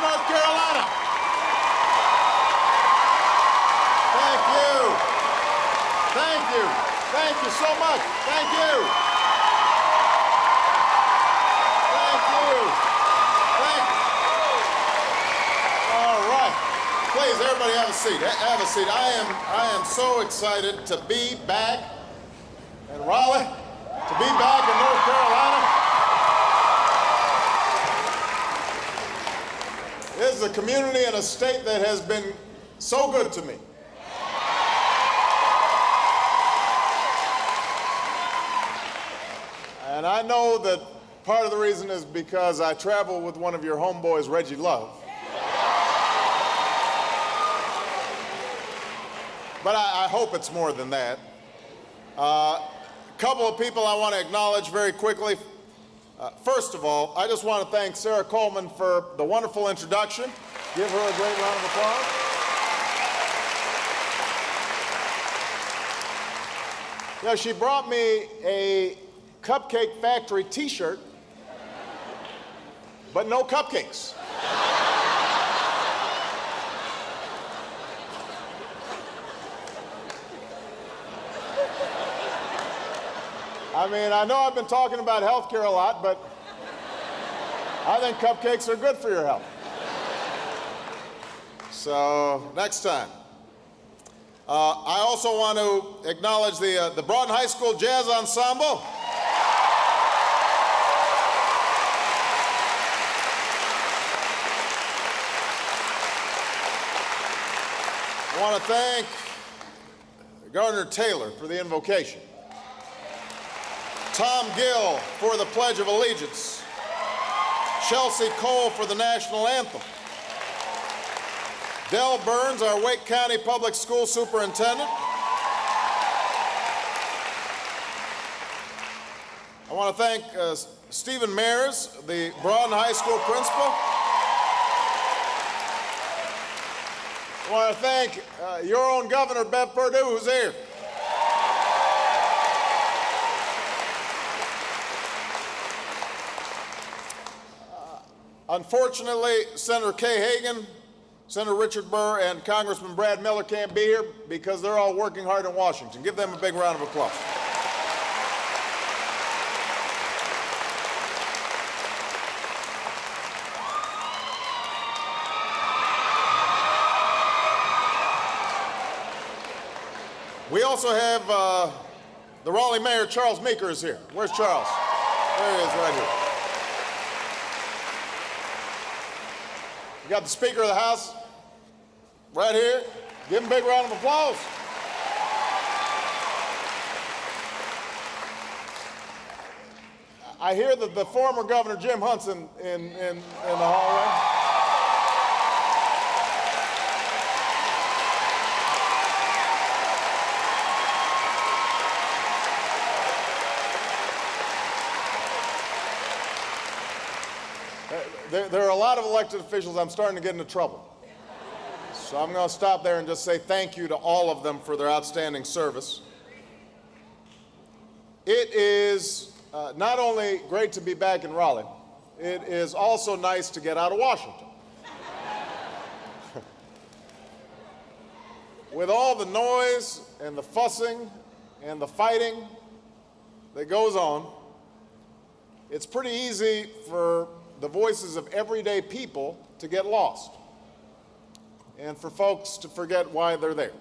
North Carolina. Thank you. Thank you. Thank you so much. Thank you. Thank you. Thank you. All right. Please, everybody have a seat. Have a seat. I am so excited to be back in Raleigh, to be back in North Carolina. This is a community and a state that has been so good to me. And I know that part of the reason is because I travel with one of your homeboys, Reggie Love. But I hope it's more than that. A couple of people I want to acknowledge very quickly. First of all, I just want to thank Sarah Coleman for the wonderful introduction. Give her a great round of applause. Yeah, she brought me a Cupcake Factory t-shirt, but no cupcakes. I mean, I know I've been talking about healthcare a lot, but I think cupcakes are good for your health. So, next time. I also want to acknowledge the Broughton High School Jazz Ensemble. I want to thank Gardner Taylor for the invocation. Tom Gill for the Pledge of Allegiance. Chelsea Cole for the National Anthem. Dell Burns, our Wake County Public School Superintendent. I want to thank Stephen Mares, the Broughton High School principal. I want to thank your own governor, Bev Perdue, who's here. Unfortunately, Senator Kay Hagan, Senator Richard Burr, and Congressman Brad Miller can't be here because they're all working hard in Washington. Give them a big round of applause. We also have the Raleigh Mayor, Charles Meeker, is here. Where's Charles? There he is, right here. We got the Speaker of the House right here. Give him a big round of applause. I hear that the former Governor Jim Hunt's in the hallway. There are a lot of elected officials I'm starting to get into trouble. So I'm going to stop there and just say thank you to all of them for their outstanding service. It is not only great to be back in Raleigh, it is also nice to get out of Washington. With all the noise and the fussing and the fighting that goes on, it's pretty easy for the voices of everyday people to get lost and for folks to forget why they're there.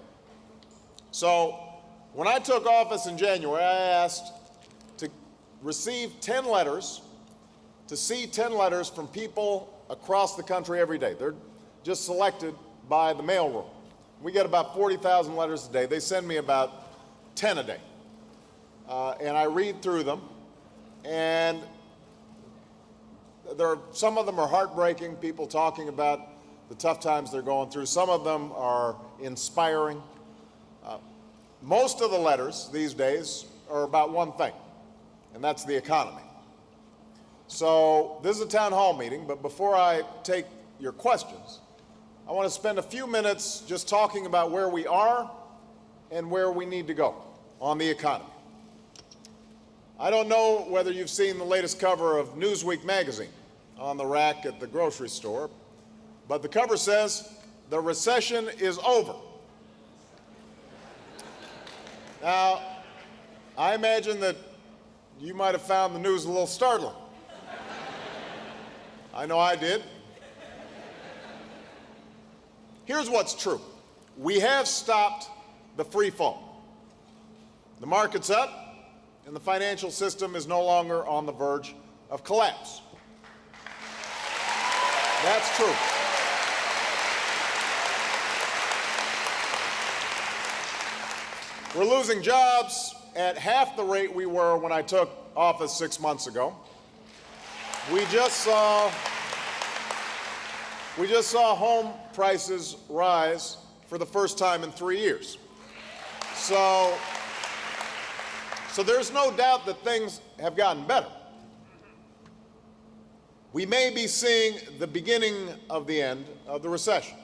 So when I took office in January, I asked to receive 10 letters, to see 10 letters from people across the country every day. They're just selected by the mailroom. We get about 40,000 letters a day. They send me about 10 a day. And I read through them, and some of them are heartbreaking, people talking about the tough times they're going through. Some of them are inspiring. Most of the letters these days are about one thing, and that's the economy. So this is a town hall meeting, but before I take your questions, I want to spend a few minutes just talking about where we are and where we need to go on the economy. I don't know whether you've seen the latest cover of Newsweek magazine on the rack at the grocery store, but the cover says, "The recession is over." Now, I imagine that you might have found the news a little startling. I know I did. Here's what's true. We have stopped the free fall. The market's up, and the financial system is no longer on the verge of collapse. That's true. We're losing jobs at half the rate we were when I took office 6 months ago. We just saw home prices rise for the first time in 3 years. So there's no doubt that things have gotten better. We may be seeing the beginning of the end of the recession.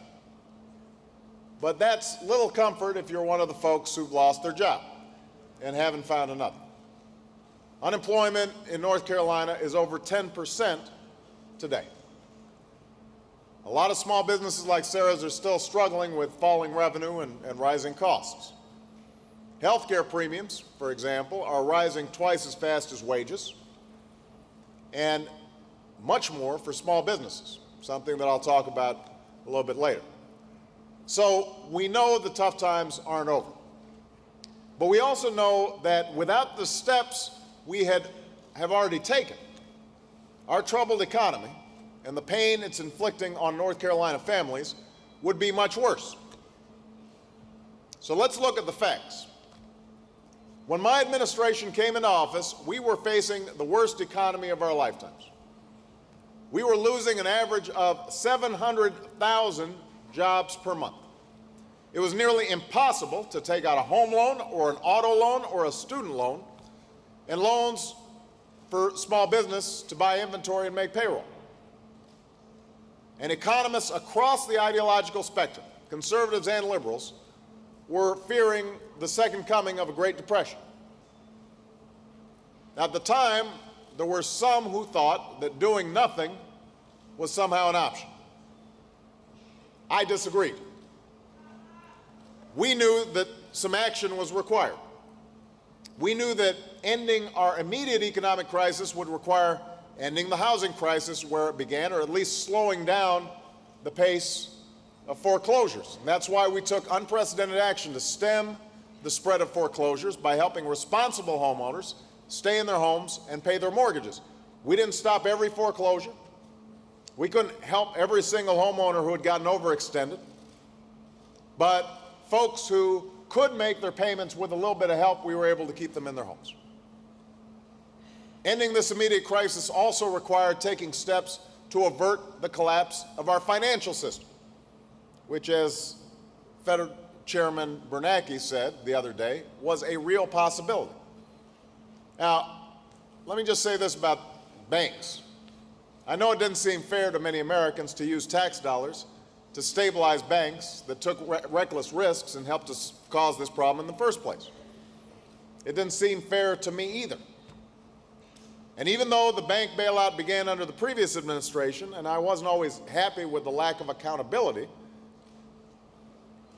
But that's little comfort if you're one of the folks who've lost their job and haven't found another. Unemployment in North Carolina is over 10% today. A lot of small businesses like Sarah's are still struggling with falling revenue and rising costs. Healthcare premiums, for example, are rising twice as fast as wages, and much more for small businesses, something that I'll talk about a little bit later. So we know the tough times aren't over. But we also know that without the steps we have already taken, our troubled economy and the pain it's inflicting on North Carolina families would be much worse. So let's look at the facts. When my administration came into office, we were facing the worst economy of our lifetimes. We were losing an average of 700,000 jobs per month. It was nearly impossible to take out a home loan or an auto loan or a student loan and loans for small business to buy inventory and make payroll. And economists across the ideological spectrum, conservatives and liberals, were fearing the second coming of a Great Depression. At the time, there were some who thought that doing nothing was somehow an option. I disagreed. We knew that some action was required. We knew that ending our immediate economic crisis would require ending the housing crisis where it began, or at least slowing down the pace of foreclosures. And that's why we took unprecedented action to stem the spread of foreclosures by helping responsible homeowners stay in their homes and pay their mortgages. We didn't stop every foreclosure. We couldn't help every single homeowner who had gotten overextended. But folks who could make their payments with a little bit of help, we were able to keep them in their homes. Ending this immediate crisis also required taking steps to avert the collapse of our financial system, which, as Fed Chairman Bernanke said the other day, was a real possibility. Now, let me just say this about banks. I know it didn't seem fair to many Americans to use tax dollars to stabilize banks that took reckless risks and helped us cause this problem in the first place. It didn't seem fair to me either. And even though the bank bailout began under the previous administration, and I wasn't always happy with the lack of accountability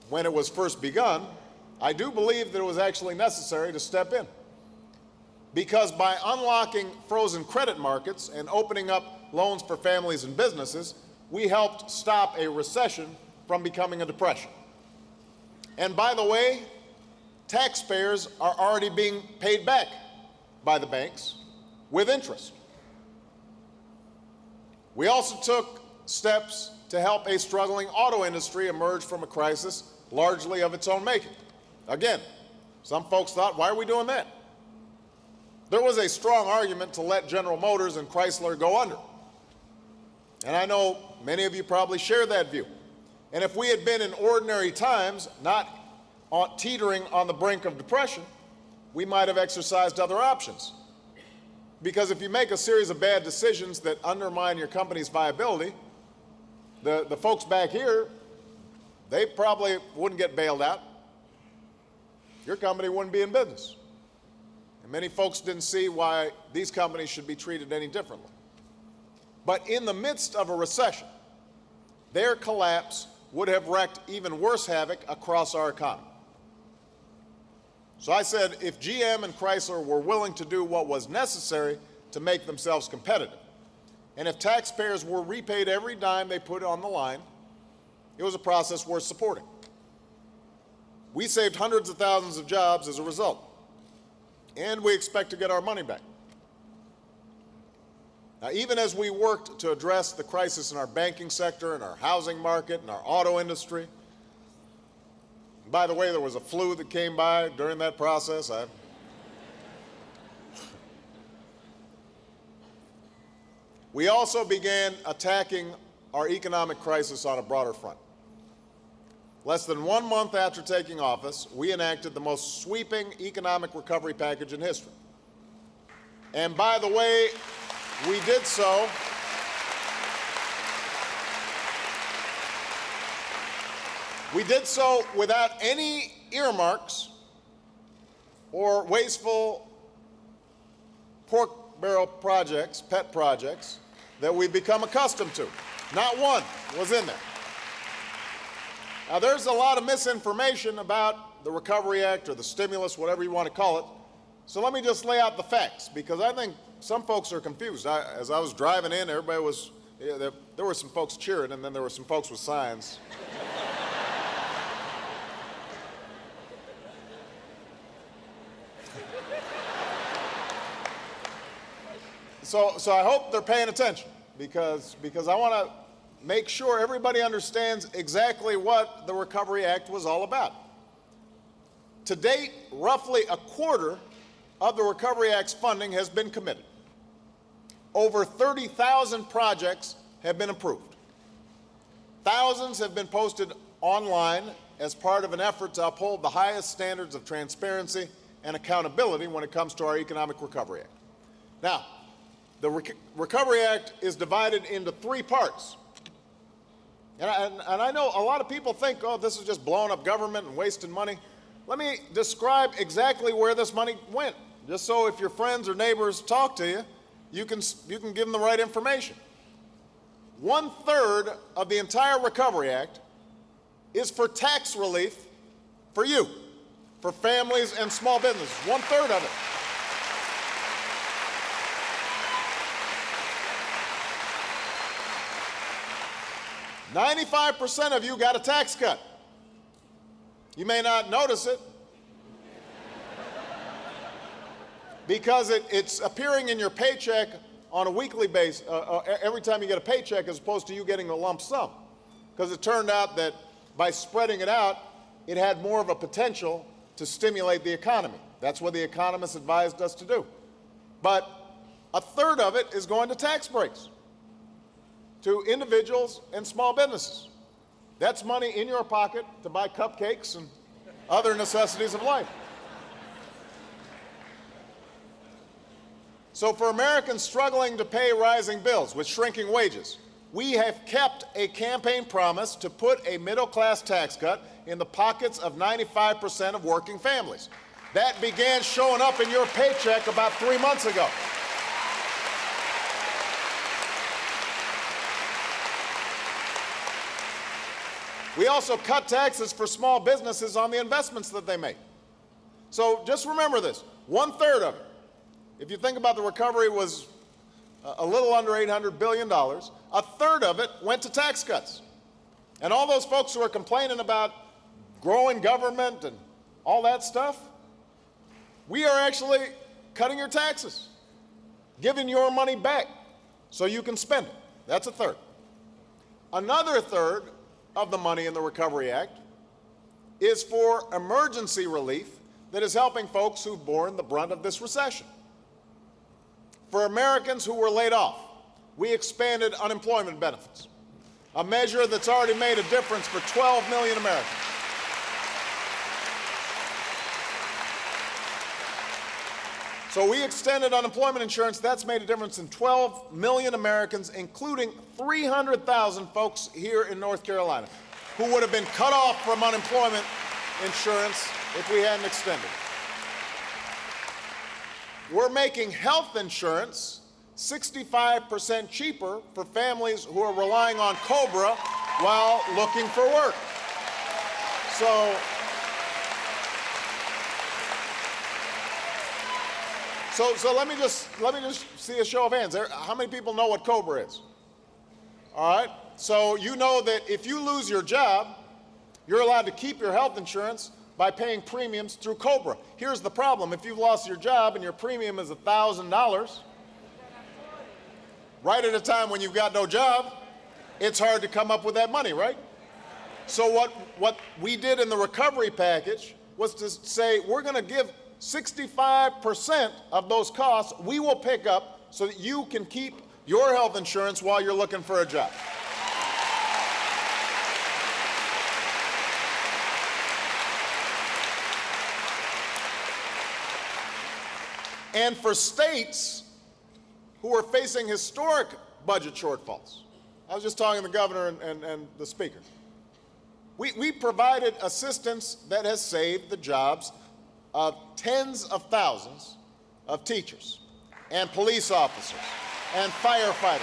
when it was first begun, I do believe that it was actually necessary to step in. Because by unlocking frozen credit markets and opening up loans for families and businesses, we helped stop a recession from becoming a depression. And by the way, taxpayers are already being paid back by the banks with interest. We also took steps to help a struggling auto industry emerge from a crisis largely of its own making. Again, some folks thought, why are we doing that? There was a strong argument to let General Motors and Chrysler go under. And I know many of you probably share that view. And if we had been in ordinary times, not teetering on the brink of depression, we might have exercised other options. Because if you make a series of bad decisions that undermine your company's viability, the folks back here, they probably wouldn't get bailed out. Your company wouldn't be in business. And many folks didn't see why these companies should be treated any differently. But in the midst of a recession, their collapse would have wreaked even worse havoc across our economy. So I said, if GM and Chrysler were willing to do what was necessary to make themselves competitive, and if taxpayers were repaid every dime they put on the line, it was a process worth supporting. We saved hundreds of thousands of jobs as a result, and we expect to get our money back. Now, even as we worked to address the crisis in our banking sector, in our housing market, in our auto industry, by the way, there was a flu that came by during that process. We also began attacking our economic crisis on a broader front. Less than 1 month after taking office, we enacted the most sweeping economic recovery package in history. And by the way, we did so without any earmarks or wasteful pork barrel projects, pet projects, that we've become accustomed to. Not one was in there. Now, there's a lot of misinformation about the Recovery Act or the stimulus, whatever you want to call it. So let me just lay out the facts, because I think some folks are confused. As I was driving in, everybody was, there were some folks cheering, and then there were some folks with signs. So I hope they're paying attention, because I want to make sure everybody understands exactly what the Recovery Act was all about. To date, roughly a quarter of the Recovery Act's funding has been committed. Over 30,000 projects have been approved. Thousands have been posted online as part of an effort to uphold the highest standards of transparency and accountability when it comes to our Economic Recovery Act. Now, the Recovery Act is divided into 3 parts. And I know a lot of people think, oh, this is just blowing up government and wasting money. Let me describe exactly where this money went, just so if your friends or neighbors talk to you, you can give them the right information. 1/3 of the entire Recovery Act is for tax relief for you, for families and small businesses. 1/3 of it. 95% of you got a tax cut. You may not notice it because it's appearing in your paycheck on a weekly basis, every time you get a paycheck, as opposed to you getting a lump sum. Because it turned out that by spreading it out, it had more of a potential to stimulate the economy. That's what the economists advised us to do. But 1/3 of it is going to tax breaks to individuals and small businesses. That's money in your pocket to buy cupcakes and other necessities of life. So for Americans struggling to pay rising bills with shrinking wages, we have kept a campaign promise to put a middle-class tax cut in the pockets of 95% of working families. That began showing up in your paycheck about 3 months ago. We also cut taxes for small businesses on the investments that they make. So just remember this, 1/3 of it, if you think about the recovery was a little under $800 billion, 1/3 of it went to tax cuts. And all those folks who are complaining about growing government and all that stuff, we are actually cutting your taxes, giving your money back so you can spend it. That's 1/3. Another 1/3 of the money in the Recovery Act is for emergency relief that is helping folks who've borne the brunt of this recession. For Americans who were laid off, we expanded unemployment benefits, a measure that's already made a difference for 12 million Americans. So we extended unemployment insurance. That's made a difference in 12 million Americans, including 300,000 folks here in North Carolina who would have been cut off from unemployment insurance if we hadn't extended. We're making health insurance 65% cheaper for families who are relying on COBRA while looking for work. So let me just see a show of hands. How many people know what COBRA is? All right. So you know that if you lose your job, you're allowed to keep your health insurance by paying premiums through COBRA. Here's the problem. If you've lost your job and your premium is $1,000, right at a time when you've got no job, it's hard to come up with that money, right? So what we did in the recovery package was to say we're going to give 65% of those costs we will pick up so that you can keep your health insurance while you're looking for a job. And for states who are facing historic budget shortfalls, I was just talking to the governor and the speaker, we provided assistance that has saved the jobs of tens of thousands of teachers and police officers and firefighters.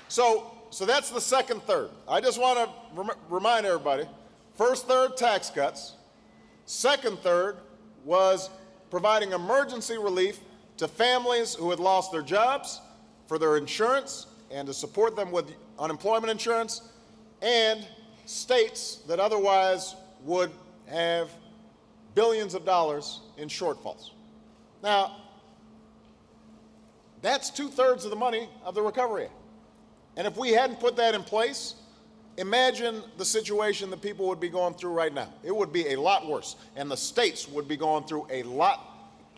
So that's the second third. I just want to remind everybody, first third, tax cuts. Second third was providing emergency relief to families who had lost their jobs for their insurance and to support them with unemployment insurance, and states that otherwise would have billions of dollars in shortfalls. Now, that's 2/3 of the money of the Recovery Act. And if we hadn't put that in place, imagine the situation that people would be going through right now. It would be a lot worse, and the states would be going through a lot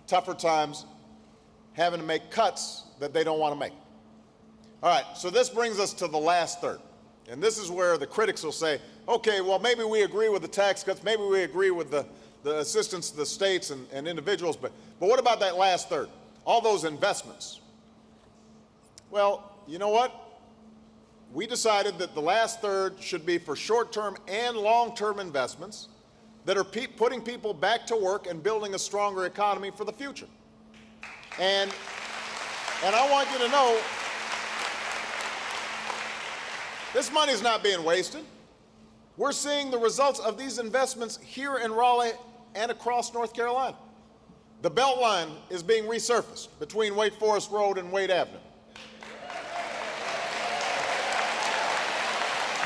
tougher times, having to make cuts that they don't want to make. All right, so this brings us to the last third. And this is where the critics will say, okay, well, maybe we agree with the tax cuts, maybe we agree with the assistance to the states and individuals, but what about that last third? All those investments. Well, you know what? We decided that the last third should be for short-term and long-term investments that are putting people back to work and building a stronger economy for the future. And I want you to know, this money is not being wasted. We're seeing the results of these investments here in Raleigh and across North Carolina. The Beltline is being resurfaced between Wake Forest Road and Wade Avenue.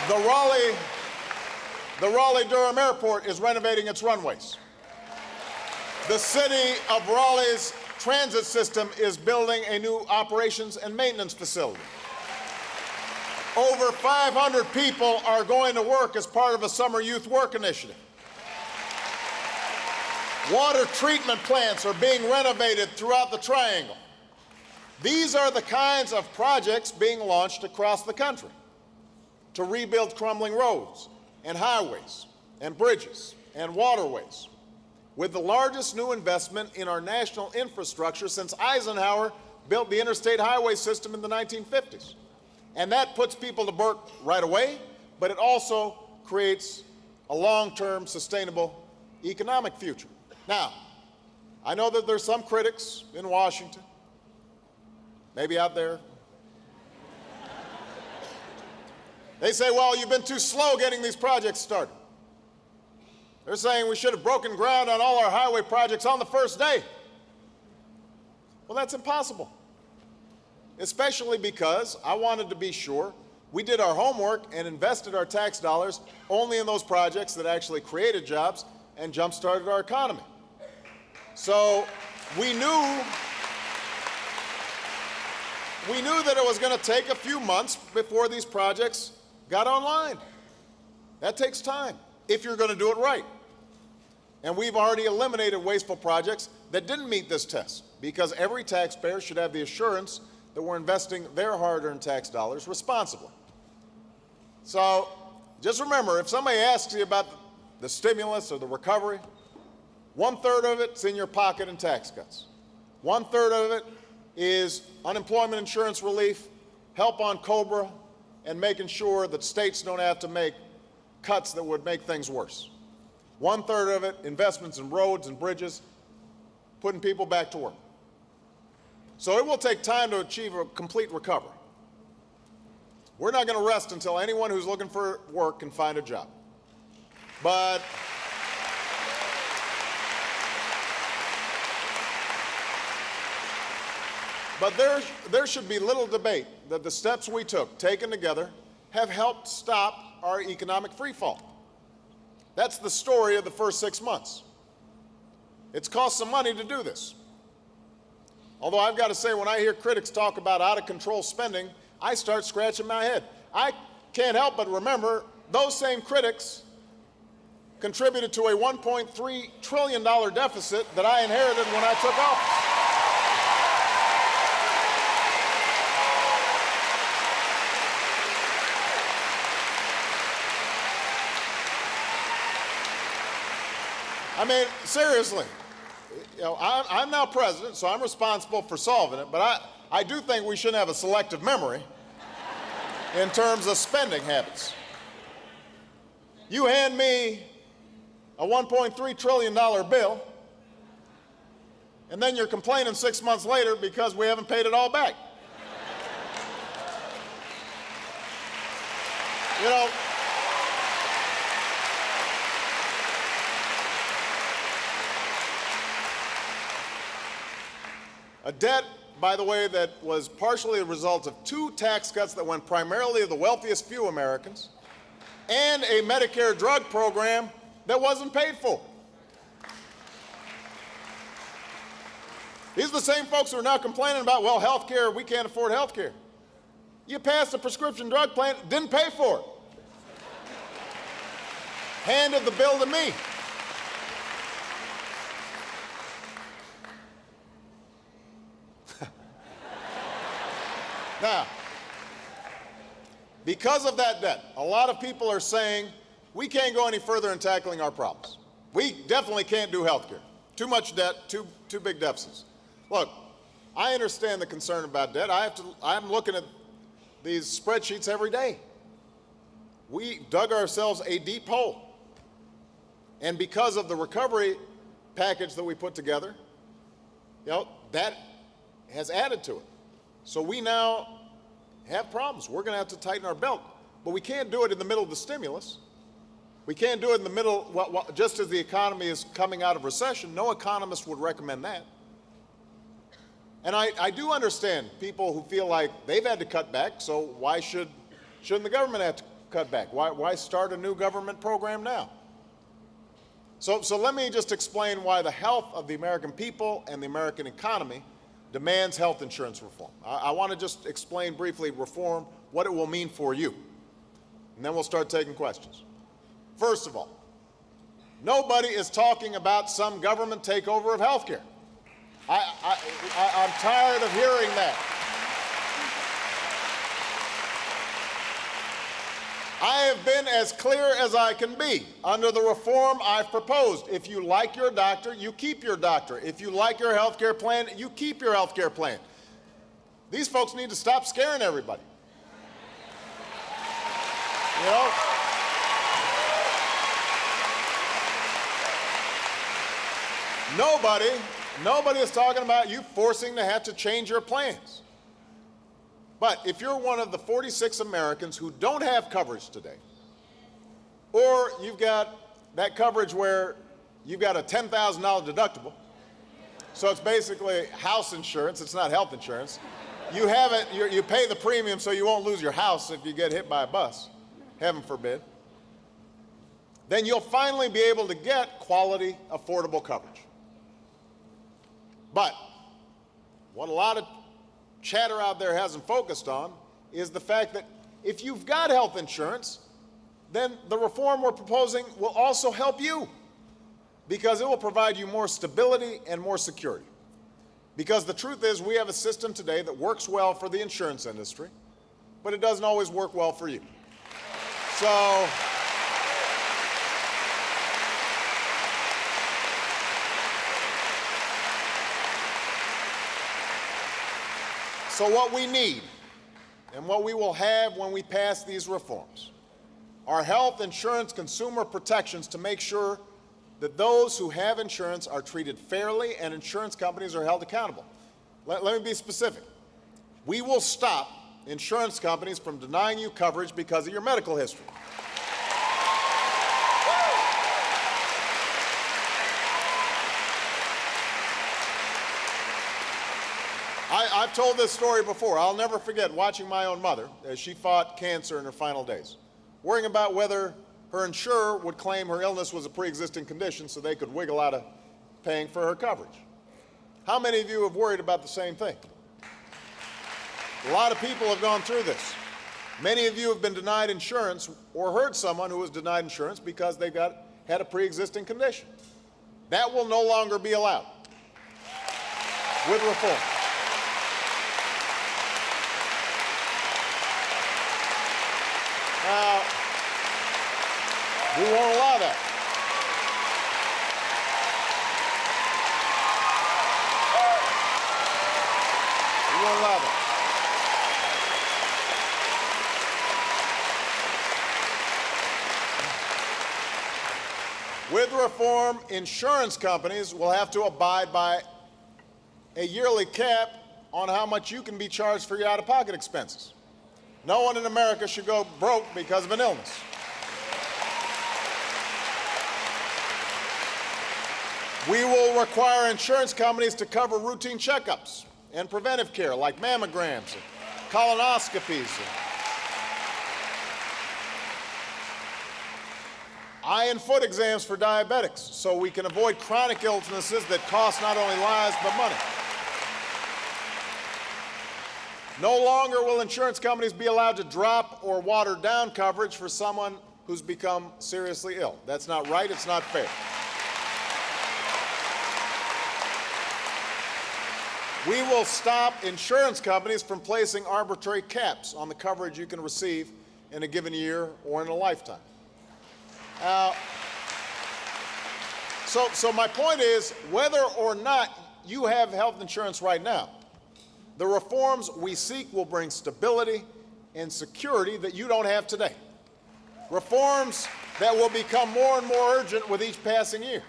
The Raleigh-Durham Airport is renovating its runways. The city of Raleigh's transit system is building a new operations and maintenance facility. Over 500 people are going to work as part of a summer youth work initiative. Water treatment plants are being renovated throughout the Triangle. These are the kinds of projects being launched across the country to rebuild crumbling roads and highways and bridges and waterways, with the largest new investment in our national infrastructure since Eisenhower built the interstate highway system in the 1950s. And that puts people to work right away, but it also creates a long-term sustainable economic future. Now, I know that there's some critics in Washington, maybe out there. They say, well, you've been too slow getting these projects started. They're saying we should have broken ground on all our highway projects on the first day. Well, that's impossible, especially because I wanted to be sure we did our homework and invested our tax dollars only in those projects that actually created jobs and jump-started our economy. So we knew that it was going to take a few months before these projects got online. That takes time if you're going to do it right. And we've already eliminated wasteful projects that didn't meet this test, because every taxpayer should have the assurance that we're investing their hard-earned tax dollars responsibly. So just remember, if somebody asks you about the stimulus or the recovery, 1/3 of it's in your pocket in tax cuts. 1/3 of it is unemployment insurance relief, help on COBRA, and making sure that states don't have to make cuts that would make things worse. 1/3 of it, investments in roads and bridges, putting people back to work. So it will take time to achieve a complete recovery. We're not going to rest until anyone who's looking for work can find a job. But there should be little debate that the steps we took, taken together, have helped stop our economic freefall. That's the story of the first 6 months. It's cost some money to do this. Although I've got to say, when I hear critics talk about out-of-control spending, I start scratching my head. I can't help but remember those same critics contributed to a $1.3 trillion deficit that I inherited when I took office. I mean, seriously, I'm now president, so I'm responsible for solving it, but I do think we shouldn't have a selective memory in terms of spending habits. You hand me a $1.3 trillion bill, and then you're complaining 6 months later because we haven't paid it all back. You know, a debt, by the way, that was partially a result of 2 tax cuts that went primarily to the wealthiest few Americans, and a Medicare drug program that wasn't paid for. These are the same folks who are now complaining about, well, health care, we can't afford health care. You passed a prescription drug plan, didn't pay for it. Handed the bill to me. Now, because of that debt, a lot of people are saying we can't go any further in tackling our problems. We definitely can't do health care. Too much debt, too big deficits. Look, I understand the concern about debt. I'm looking at these spreadsheets every day. We dug ourselves a deep hole. And because of the recovery package that we put together, that has added to it. So we now have problems. We're going to have to tighten our belt. But we can't do it in the middle of the stimulus. We can't do it in the middle, just as the economy is coming out of recession. No economist would recommend that. And I do understand people who feel like they've had to cut back, so why shouldn't the government have to cut back? Why start a new government program now? So let me just explain why the health of the American people and the American economy demands health insurance reform. I want to just explain briefly reform, what it will mean for you. And then we'll start taking questions. First of all, nobody is talking about some government takeover of health care. I'm tired of hearing that. I have been as clear as I can be. Under the reform I've proposed, if you like your doctor, you keep your doctor. If you like your health care plan, you keep your health care plan. These folks need to stop scaring everybody. You know? Nobody is talking about you forcing to have to change your plans. But if you're one of the 46 Americans who don't have coverage today, or you've got that coverage where you've got a $10,000 deductible, so it's basically house insurance, it's not health insurance. You have it, you pay the premium so you won't lose your house if you get hit by a bus, heaven forbid. Then you'll finally be able to get quality, affordable coverage. But what a lot of chatter out there hasn't focused on is the fact that if you've got health insurance, then the reform we're proposing will also help you, because it will provide you more stability and more security. Because the truth is, we have a system today that works well for the insurance industry, but it doesn't always work well for you. So what we need, and what we will have when we pass these reforms, are health insurance consumer protections to make sure that those who have insurance are treated fairly and insurance companies are held accountable. Let me be specific. We will stop insurance companies from denying you coverage because of your medical history. I've told this story before. I'll never forget watching my own mother as she fought cancer in her final days, worrying about whether her insurer would claim her illness was a pre-existing condition so they could wiggle out of paying for her coverage. How many of you have worried about the same thing? A lot of people have gone through this. Many of you have been denied insurance or heard someone who was denied insurance because they had a pre-existing condition. That will no longer be allowed with reform. Now, we won't allow that. We won't allow that. With reform, insurance companies will have to abide by a yearly cap on how much you can be charged for your out-of-pocket expenses. No one in America should go broke because of an illness. We will require insurance companies to cover routine checkups and preventive care like mammograms and colonoscopies. Eye and foot exams for diabetics so we can avoid chronic illnesses that cost not only lives but money. No longer will insurance companies be allowed to drop or water down coverage for someone who's become seriously ill. That's not right, it's not fair. We will stop insurance companies from placing arbitrary caps on the coverage you can receive in a given year or in a lifetime. So my point is, whether or not you have health insurance right now, the reforms we seek will bring stability and security that you don't have today. Reforms that will become more and more urgent with each passing year.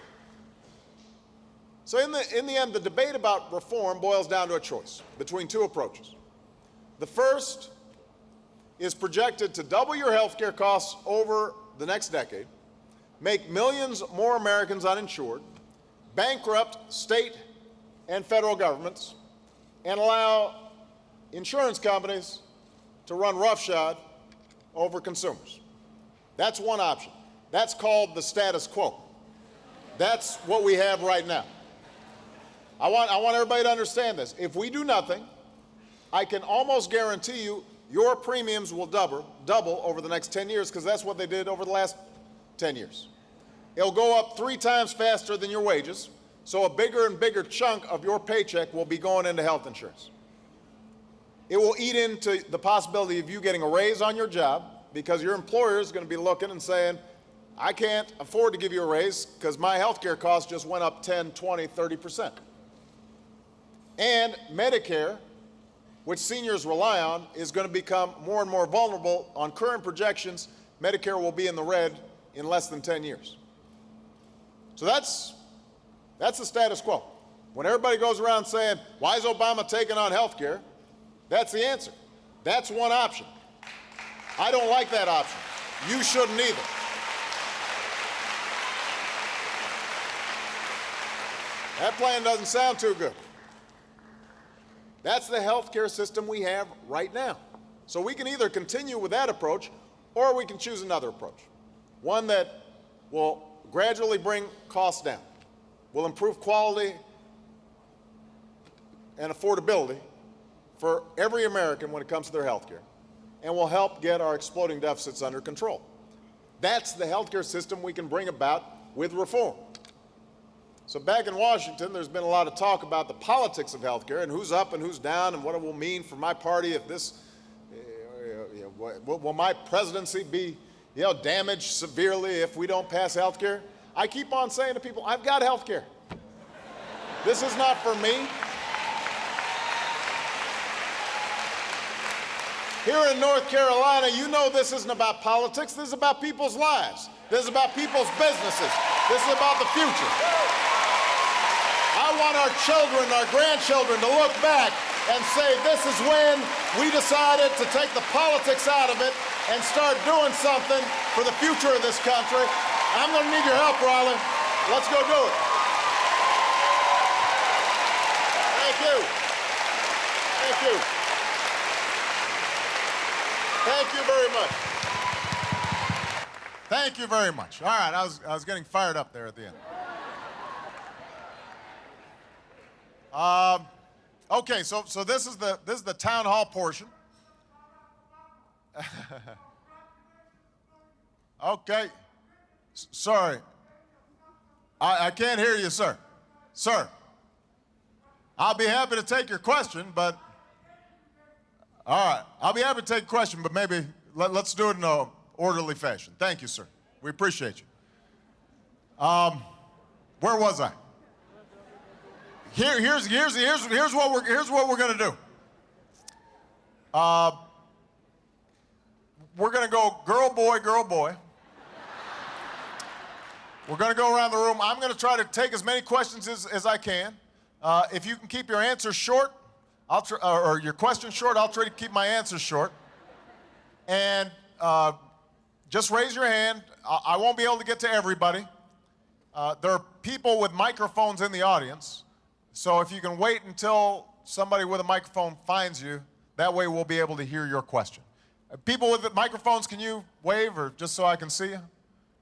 So in the end, the debate about reform boils down to a choice between two approaches. The first is projected to double your health care costs over the next decade, make millions more Americans uninsured, bankrupt state and federal governments, and allow insurance companies to run roughshod over consumers. That's one option. That's called the status quo. That's what we have right now. I want everybody to understand this. If we do nothing, I can almost guarantee you your premiums will double over the next 10 years, because that's what they did over the last 10 years. It'll go up 3 times faster than your wages, so a bigger and bigger chunk of your paycheck will be going into health insurance. It will eat into the possibility of you getting a raise on your job, because your employer is going to be looking and saying, I can't afford to give you a raise because my health care costs just went up 10, 20, 30%. And Medicare, which seniors rely on, is going to become more and more vulnerable. On current projections, Medicare will be in the red in less than 10 years. So that's the status quo. When everybody goes around saying, why is Obama taking on health care? That's the answer. That's one option. I don't like that option. You shouldn't either. That plan doesn't sound too good. That's the health care system we have right now. So we can either continue with that approach, or we can choose another approach. One that will gradually bring costs down, will improve quality and affordability for every American when it comes to their health care, and will help get our exploding deficits under control. That's the health care system we can bring about with reform. So back in Washington, there's been a lot of talk about the politics of health care and who's up and who's down and what it will mean for my party if this, will my presidency be damaged severely if we don't pass health care? I keep on saying to people, I've got health care. This is not for me. Here in North Carolina, you know this isn't about politics. This is about people's lives. This is about people's businesses. This is about the future. I want our children, our grandchildren to look back and say, this is when we decided to take the politics out of it and start doing something for the future of this country. I'm going to need your help, Raleigh. Let's go do it. Thank you. Thank you. Thank you very much. Thank you very much. All right, I was getting fired up there at the end. Okay, so this is the town hall portion. Okay. Sorry. I can't hear you, sir. Sir. I'll be happy to take your question, but all right. I'll be happy to take a question, but maybe let's do it in an orderly fashion. Thank you, sir. We appreciate you. Where was I? Here's what we're gonna do. We're gonna go girl, boy, girl, boy. We're gonna go around the room. I'm gonna try to take as many questions as I can. If you can keep your answers short, or your questions short, I'll try to keep my answers short. And just raise your hand. I won't be able to get to everybody. There are people with microphones in the audience. So if you can wait until somebody with a microphone finds you, that way we'll be able to hear your question. People with the microphones, can you wave, or just so I can see you?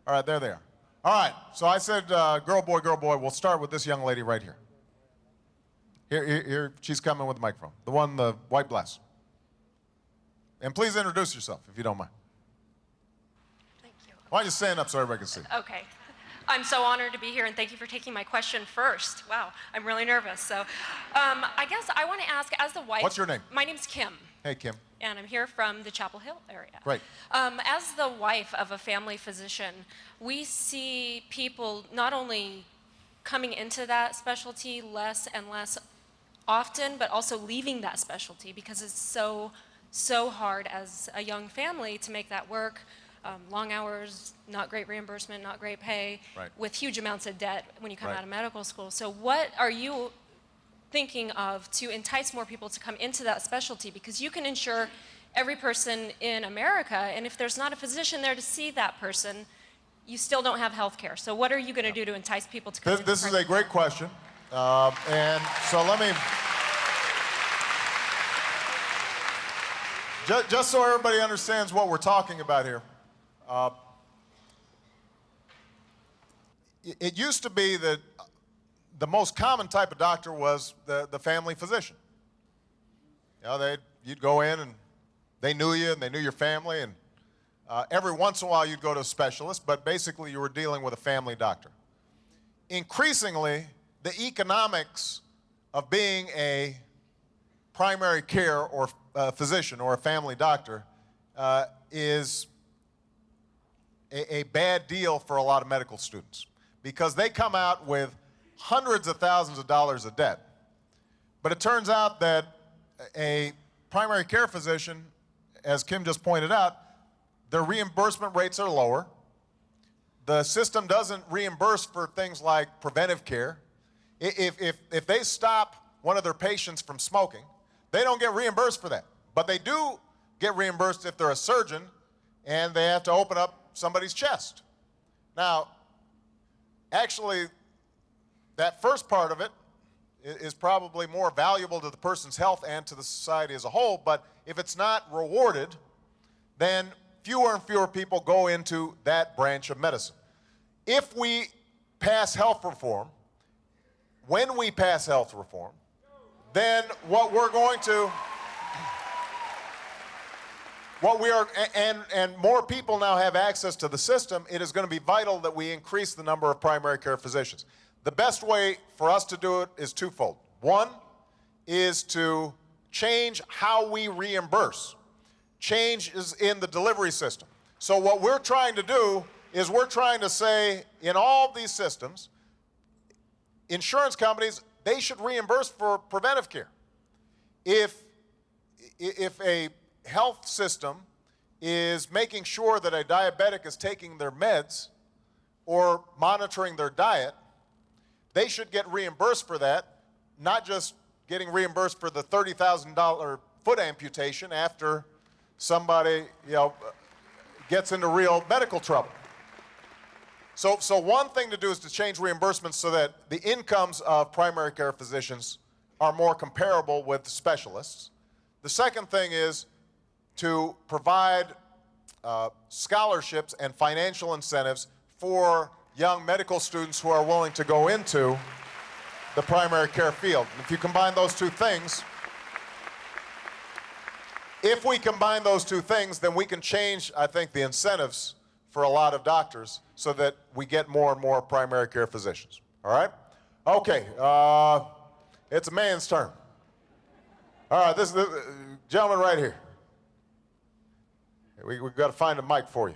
All right, there they are. All right, so I said girl, boy, girl, boy. We'll start with this young lady right here. Here, she's coming with the microphone. The one, the white blouse. And please introduce yourself, if you don't mind. Thank you. Why don't you stand up so everybody can see? Okay. I'm so honored to be here, and thank you for taking my question first. Wow, I'm really nervous. So I guess I want to ask, as the wife... What's your name? My name's Kim. Hey, Kim. And I'm here from the Chapel Hill area. Great. As the wife of a family physician, we see people not only coming into that specialty less and less often, but also leaving that specialty because it's so hard as a young family to make that work. Long hours, not great reimbursement, not great pay, right, with huge amounts of debt when you come right out of medical school. So what are you thinking of to entice more people to come into that specialty? Because you can insure every person in America, and if there's not a physician there to see that person, you still don't have health care. So what are you going to do to entice people to come into This is a great question. And so let me... Just so everybody understands what we're talking about here. It used to be that the most common type of doctor was the family physician. You know, you'd go in and they knew you and they knew your family, and every once in a while you'd go to a specialist, but basically you were dealing with a family doctor. Increasingly, the economics of being a primary care or physician or a family doctor is a bad deal for a lot of medical students because they come out with hundreds of thousands of dollars of debt. But it turns out that a primary care physician, as Kim just pointed out, their reimbursement rates are lower. The system doesn't reimburse for things like preventive care. If they stop one of their patients from smoking, they don't get reimbursed for that. But they do get reimbursed if they're a surgeon and they have to open up somebody's chest. Now, actually, that first part of it is probably more valuable to the person's health and to the society as a whole, but if it's not rewarded, then fewer and fewer people go into that branch of medicine. If we pass health reform, when we pass health reform, then what we're going to... and more people now have access to the system, it is going to be vital that we increase the number of primary care physicians. The best way for us to do it is twofold. One is to change how we reimburse. Change is in the delivery system. So what we're trying to do is we're trying to say in all these systems, insurance companies, they should reimburse for preventive care. If a health system is making sure that a diabetic is taking their meds or monitoring their diet, they should get reimbursed for that not just getting reimbursed for the $30,000 foot amputation after somebody, gets into real medical trouble. So one thing to do is to change reimbursements so that the incomes of primary care physicians are more comparable with specialists. The second thing is to provide scholarships and financial incentives for young medical students who are willing to go into the primary care field. And if you combine those two things, then we can change, I think, the incentives for a lot of doctors so that we get more and more primary care physicians. All right? Okay, it's a man's turn. All right, this is the gentleman right here. We've got to find a mic for you.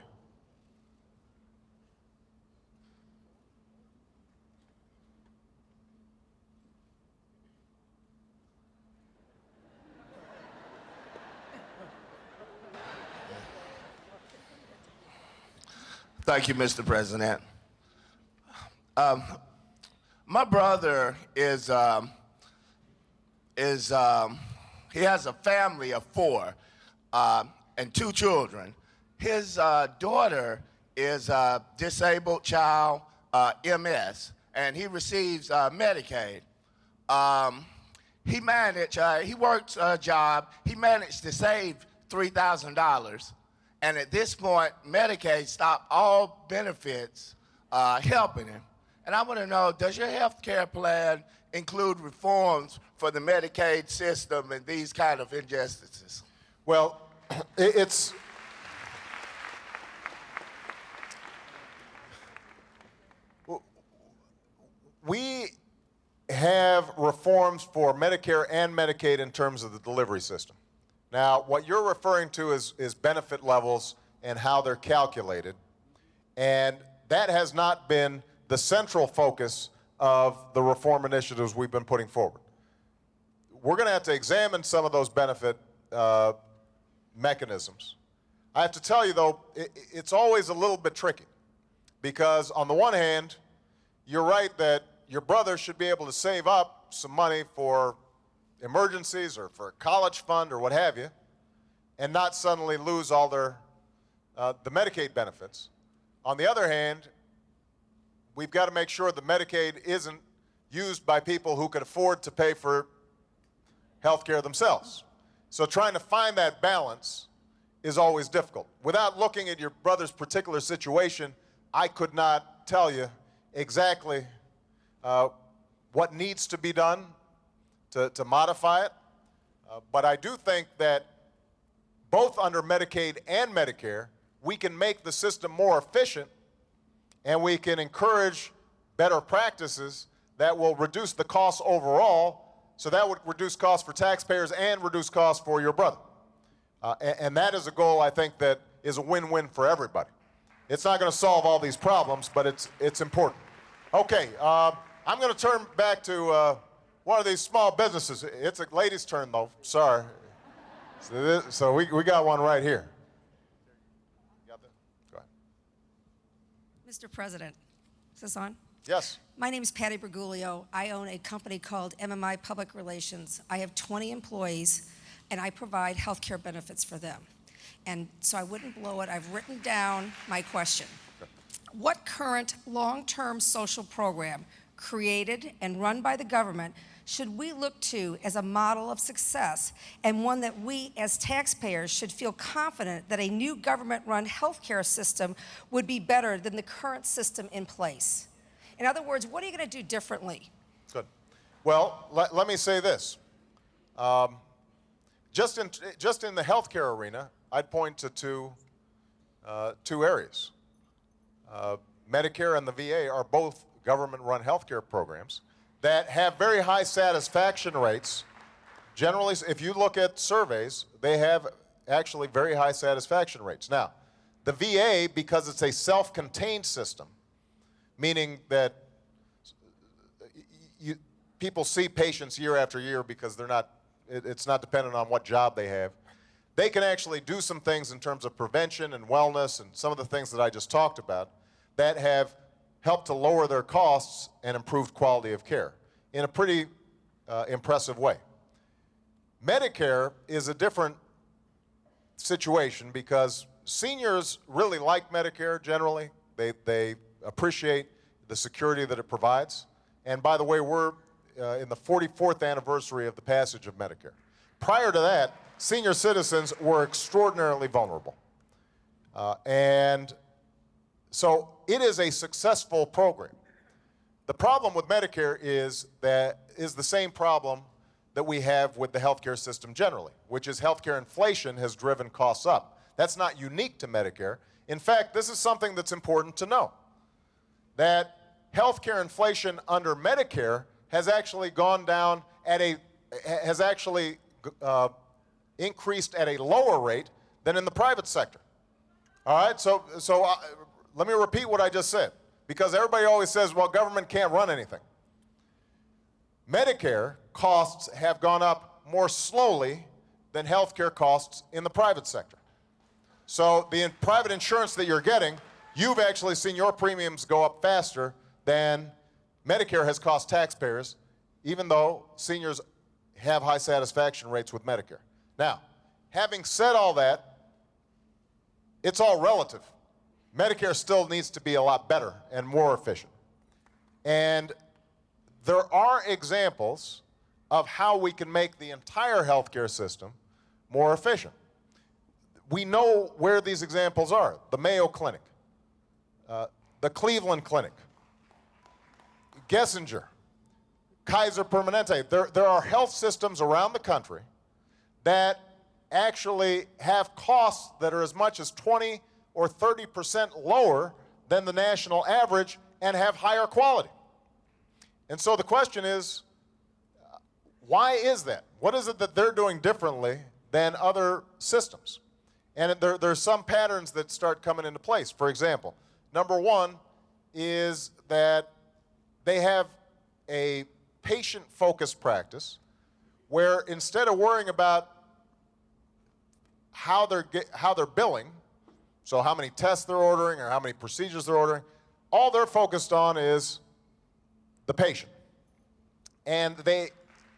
Thank you, Mr. President. My brother he has a family of 4 and 2 children. His daughter is a disabled child, MS, and he receives Medicaid. He works a job. He managed to save $3,000. And at this point, Medicaid stopped all benefits helping him. And I want to know, does your health care plan include reforms for the Medicaid system and these kind of injustices? Well, we have reforms for Medicare and Medicaid in terms of the delivery system. Now, what you're referring to is benefit levels and how they're calculated, and that has not been the central focus of the reform initiatives we've been putting forward. We're going to have to examine some of those benefit mechanisms. I have to tell you, though, it's always a little bit tricky, because on the one hand, you're right that your brother should be able to save up some money for emergencies or for a college fund or what have you, and not suddenly lose all their the Medicaid benefits. On the other hand, we've got to make sure the Medicaid isn't used by people who can afford to pay for health care themselves. So trying to find that balance is always difficult. Without looking at your brother's particular situation, I could not tell you exactly what needs to be done to modify it. But I do think that both under Medicaid and Medicare, we can make the system more efficient, and we can encourage better practices that will reduce the costs overall, so that would reduce costs for taxpayers and reduce costs for your brother. And that is a goal, I think, that is a win-win for everybody. It's not going to solve all these problems, but it's important. Okay, I'm going to turn back to one of these small businesses. It's a lady's turn, though. Sorry. So we got one right here. Got that? Go ahead. Mr. President, is this on? Yes. My name is Patty Bergoglio. I own a company called MMI Public Relations. I have 20 employees, and I provide health care benefits for them. And so I wouldn't blow it. I've written down my question. Okay. What current long-term social program created and run by the government should we look to as a model of success, and one that we as taxpayers should feel confident that a new government-run healthcare system would be better than the current system in place? In other words, what are you going to do differently? Good. Well, let me say this. Just in the healthcare arena, I'd point to two areas. Medicare and the VA are both government-run healthcare programs that have very high satisfaction rates. Generally, if you look at surveys, they have actually very high satisfaction rates. Now, the VA, because it's a self-contained system, meaning that people see patients year after year because it's not dependent on what job they have. They can actually do some things in terms of prevention and wellness and some of the things that I just talked about that have helped to lower their costs and improved quality of care in a pretty impressive way. Medicare is a different situation because seniors really like Medicare generally. They appreciate the security that it provides. And by the way, we're in the 44th anniversary of the passage of Medicare. Prior to that, senior citizens were extraordinarily vulnerable. And so it is a successful program. The problem with Medicare is the same problem that we have with the healthcare system generally, which is healthcare inflation has driven costs up. That's not unique to Medicare. In fact, this is something that's important to know, that healthcare inflation under Medicare has actually gone down has actually increased at a lower rate than in the private sector. All right, so let me repeat what I just said, because everybody always says, well, government can't run anything. Medicare costs have gone up more slowly than healthcare costs in the private sector. So the private insurance that you're getting, you've actually seen your premiums go up faster than Medicare has cost taxpayers, even though seniors have high satisfaction rates with Medicare. Now, having said all that, it's all relative. Medicare still needs to be a lot better and more efficient. And there are examples of how we can make the entire healthcare system more efficient. We know where these examples are: the Mayo Clinic, the Cleveland Clinic, Gessinger, Kaiser Permanente. There are health systems around the country that actually have costs that are as much as 20 or 30% lower than the national average and have higher quality. And so the question is, why is that? What is it that they're doing differently than other systems? And there's some patterns that start coming into place. For example, number one is that they have a patient-focused practice where instead of worrying about how they're billing, so how many tests they're ordering or how many procedures they're ordering, all they're focused on is the patient. And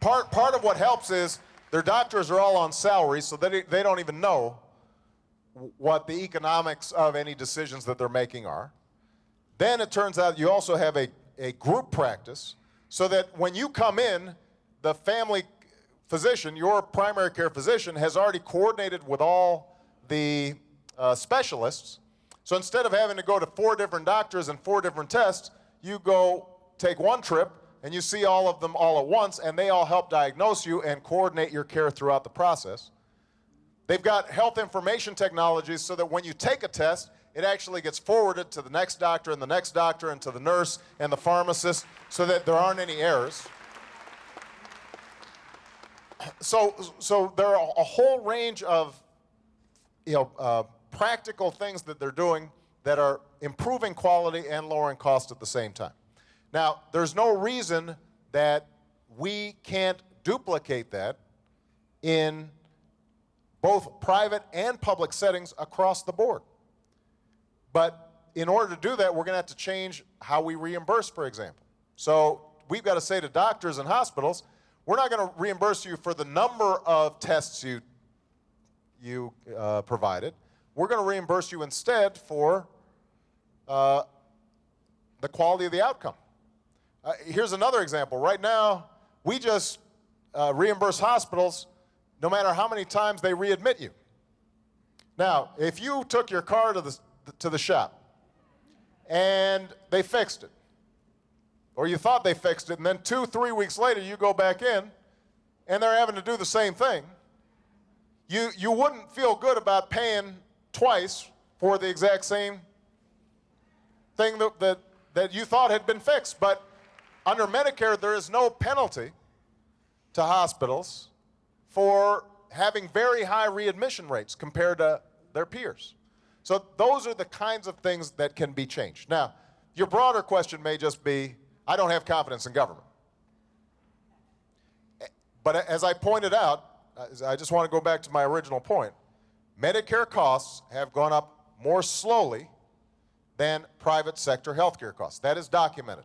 part of what helps is their doctors are all on salary, so they don't even know what the economics of any decisions that they're making are. Then it turns out you also have a group practice, so that when you come in, the family physician, your primary care physician, has already coordinated with all the specialists. So instead of having to go to 4 different doctors and 4 different tests, you go take one trip and you see all of them all at once, and they all help diagnose you and coordinate your care throughout the process. They've got health information technologies so that when you take a test, it actually gets forwarded to the next doctor and the next doctor and to the nurse and the pharmacist so that there aren't any errors. So there are a whole range of practical things that they're doing that are improving quality and lowering cost at the same time. Now, there's no reason that we can't duplicate that in both private and public settings across the board. But in order to do that, we're going to have to change how we reimburse, for example. So we've got to say to doctors and hospitals, we're not going to reimburse you for the number of tests you provided. We're going to reimburse you instead for the quality of the outcome. Here's another example. Right now, we just reimburse hospitals no matter how many times they readmit you. Now, if you took your car to the shop and they fixed it, or you thought they fixed it, and then 2-3 weeks later you go back in and they're having to do the same thing, you wouldn't feel good about paying twice for the exact same thing that you thought had been fixed. But under Medicare, there is no penalty to hospitals for having very high readmission rates compared to their peers. So those are the kinds of things that can be changed. Now, your broader question may just be, I don't have confidence in government. But as I pointed out, I just want to go back to my original point. Medicare costs have gone up more slowly than private sector healthcare costs. That is documented.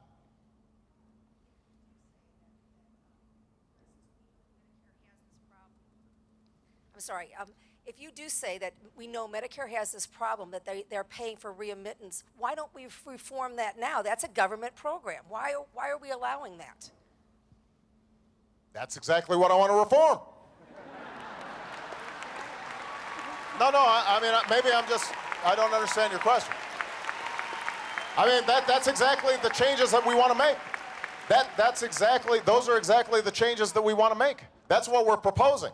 I'm sorry, if you do say that we know Medicare has this problem that they're paying for readmittance, why don't we reform that now? That's a government program. Why are we allowing that? That's exactly what I want to reform. No, I mean, maybe I don't understand your question. I mean, that's exactly the changes that we want to make. Those are exactly the changes that we want to make. That's what we're proposing.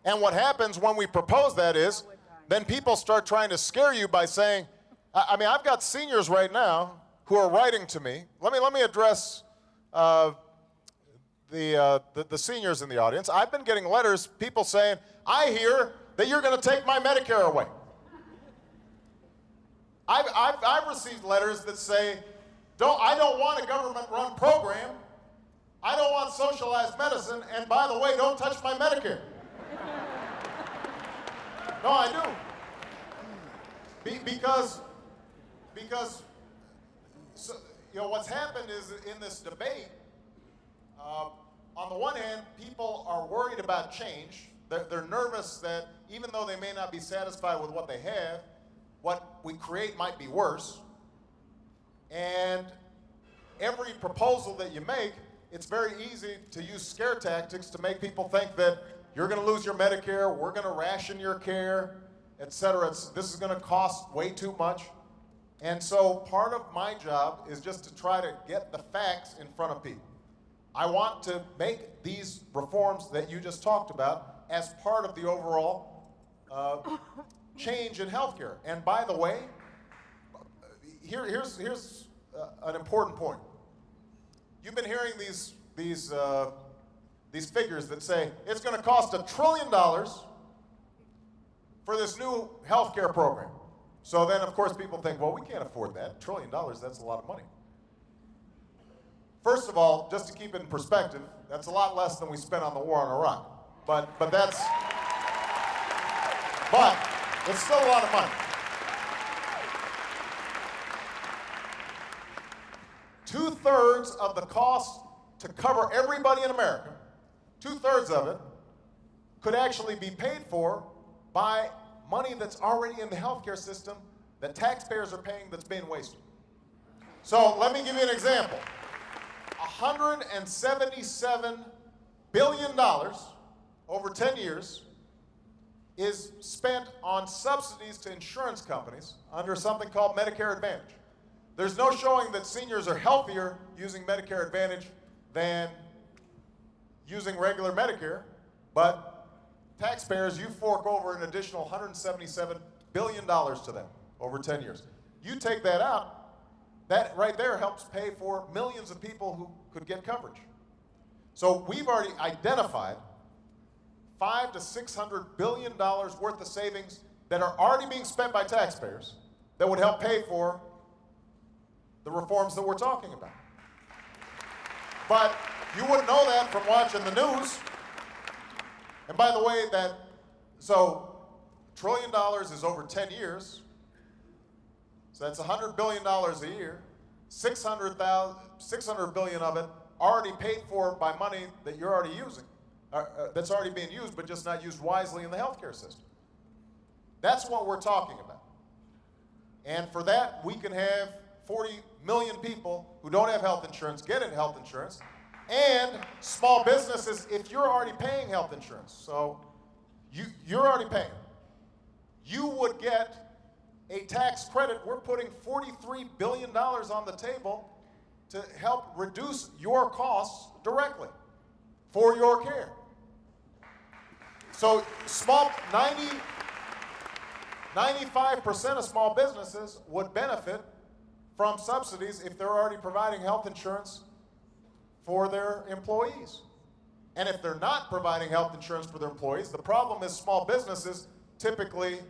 And what happens when we propose that is, then people start trying to scare you by saying, I mean, I've got seniors right now who are writing to me. Let me address the seniors in the audience. I've been getting letters, people saying, I hear that you're going to take my Medicare away. I've received letters that say, I don't want a government-run program. I don't want socialized medicine, and by the way, don't touch my Medicare. No, I do. Because so, what's happened is in this debate, on the one hand, people are worried about change. They're nervous that even though they may not be satisfied with what they have, what we create might be worse. And every proposal that you make, it's very easy to use scare tactics to make people think that you're going to lose your Medicare, we're going to ration your care, et cetera. This is going to cost way too much. And so part of my job is just to try to get the facts in front of people. I want to make these reforms that you just talked about as part of the overall change in healthcare. And by the way, here's an important point. You've been hearing these figures that say it's going to cost $1 trillion for this new healthcare program. So then, of course, people think, well, we can't afford that. $1 trillion, that's a lot of money. First of all, just to keep it in perspective, that's a lot less than we spent on the war on Iraq. But it's still a lot of money. 2/3 of the cost to cover everybody in America, 2/3 of it could actually be paid for by money that's already in the healthcare system that taxpayers are paying that's being wasted. So let me give you an example. $177 billion over 10 years is spent on subsidies to insurance companies under something called Medicare Advantage. There's no showing that seniors are healthier using Medicare Advantage than using regular Medicare, but taxpayers, you fork over an additional $177 billion to them over 10 years. You take that out, that right there helps pay for millions of people who could get coverage. So we've already identified $500 to $600 billion worth of savings that are already being spent by taxpayers that would help pay for the reforms that we're talking about. But you wouldn't know that from watching the news. And by the way, so $1 trillion is over 10 years. So that's $100 billion a year. 600 billion of it already paid for by money that you're already using, that's already being used, but just not used wisely in the healthcare system. That's what we're talking about. And for that, we can have 40 million people who don't have health insurance get health insurance, and small businesses, if you're already paying health insurance, so you're already paying, you would get a tax credit. We're putting $43 billion on the table to help reduce your costs directly for your care. So 95% of small businesses would benefit from subsidies if they're already providing health insurance for their employees. And if they're not providing health insurance for their employees, the problem is small businesses typically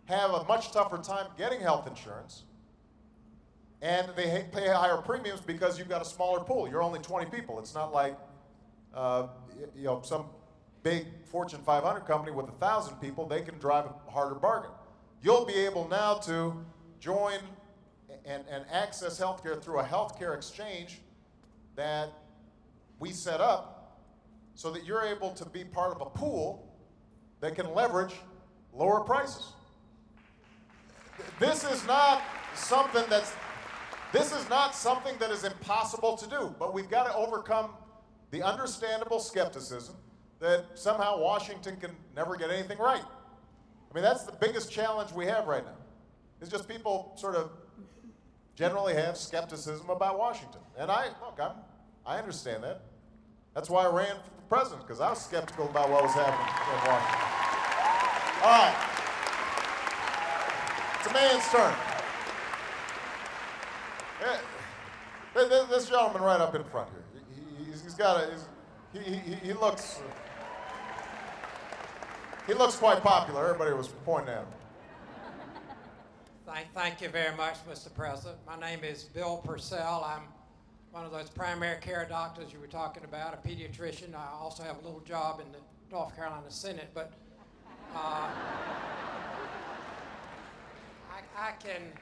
have a much tougher time getting health insurance, and they pay higher premiums because you've got a smaller pool. You're only 20 people. It's not like some big Fortune 500 company with 1,000 people. They can drive a harder bargain. You'll be able now to join and access healthcare through a healthcare exchange that we set up so that you're able to be part of a pool that can leverage lower prices. This is not something that is impossible to do, but we've got to overcome the understandable skepticism that somehow Washington can never get anything right. I mean, that's the biggest challenge we have right now. It's just people sort of generally have skepticism about Washington. And I understand that. That's why I ran for president, because I was skeptical about what was happening in Washington. All right. It's a man's turn. This gentleman right up in front here. He looks quite popular. Everybody was pointing at him. Thank you very much, Mr. President. My name is Bill Purcell. I'm one of those primary care doctors you were talking about, a pediatrician. I also have a little job in the North Carolina Senate, but I can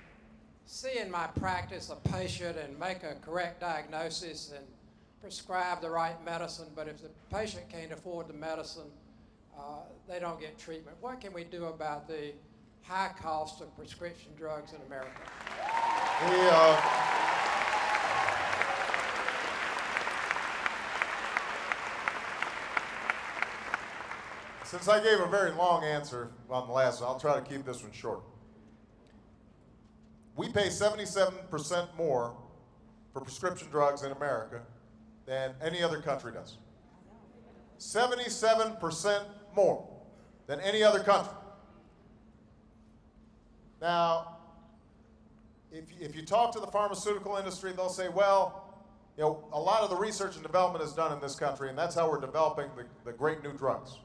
see in my practice a patient and make a correct diagnosis and prescribe the right medicine, but if the patient can't afford the medicine, they don't get treatment. What can we do about the high cost of prescription drugs in America? Since I gave a very long answer on the last one, I'll try to keep this one short. We pay 77% more for prescription drugs in America than any other country does. 77% more than any other country. Now, if you talk to the pharmaceutical industry, they'll say, well, you know, a lot of the research and development is done in this country, and that's how we're developing the great new drugs.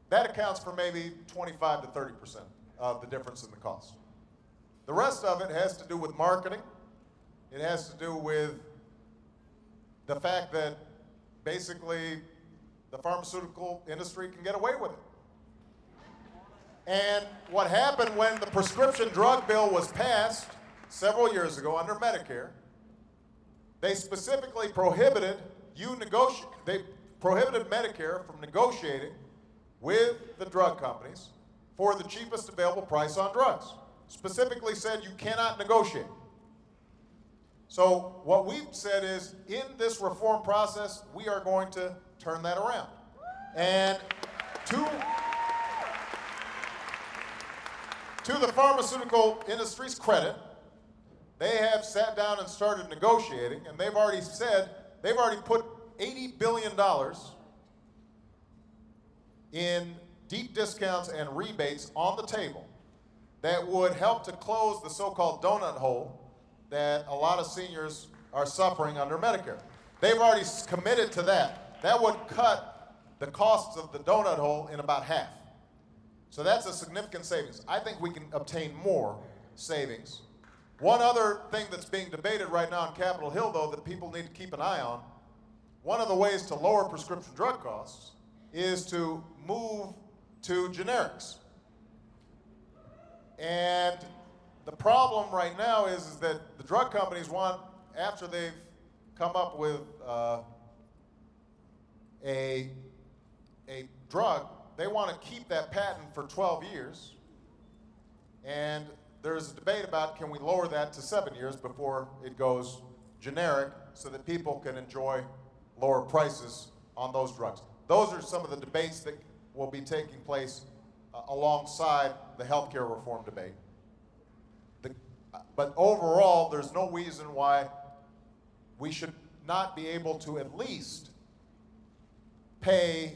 That accounts for maybe 25 to 30% of the difference in the cost. The rest of it has to do with marketing. It has to do with the fact that basically the pharmaceutical industry can get away with it. And what happened when the prescription drug bill was passed several years ago under Medicare, they specifically prohibited Medicare from negotiating with the drug companies for the cheapest available price on drugs. Specifically said you cannot negotiate. So what we've said is, in this reform process, we are going to turn that around. And to the pharmaceutical industry's credit, they have sat down and started negotiating, and they've already put $80 billion in deep discounts and rebates on the table that would help to close the so-called donut hole that a lot of seniors are suffering under Medicare. They've already committed to that. That would cut the costs of the donut hole in about half. So that's a significant savings. I think we can obtain more savings. One other thing that's being debated right now on Capitol Hill, though, that people need to keep an eye on, one of the ways to lower prescription drug costs is to move to generics. And the problem right now is that the drug companies want, after they've come up with a drug, they want to keep that patent for 12 years. And there's a debate about, can we lower that to 7 years before it goes generic so that people can enjoy lower prices on those drugs. Those are some of the debates that will be taking place alongside the healthcare reform debate. But overall, there's no reason why we should not be able to at least pay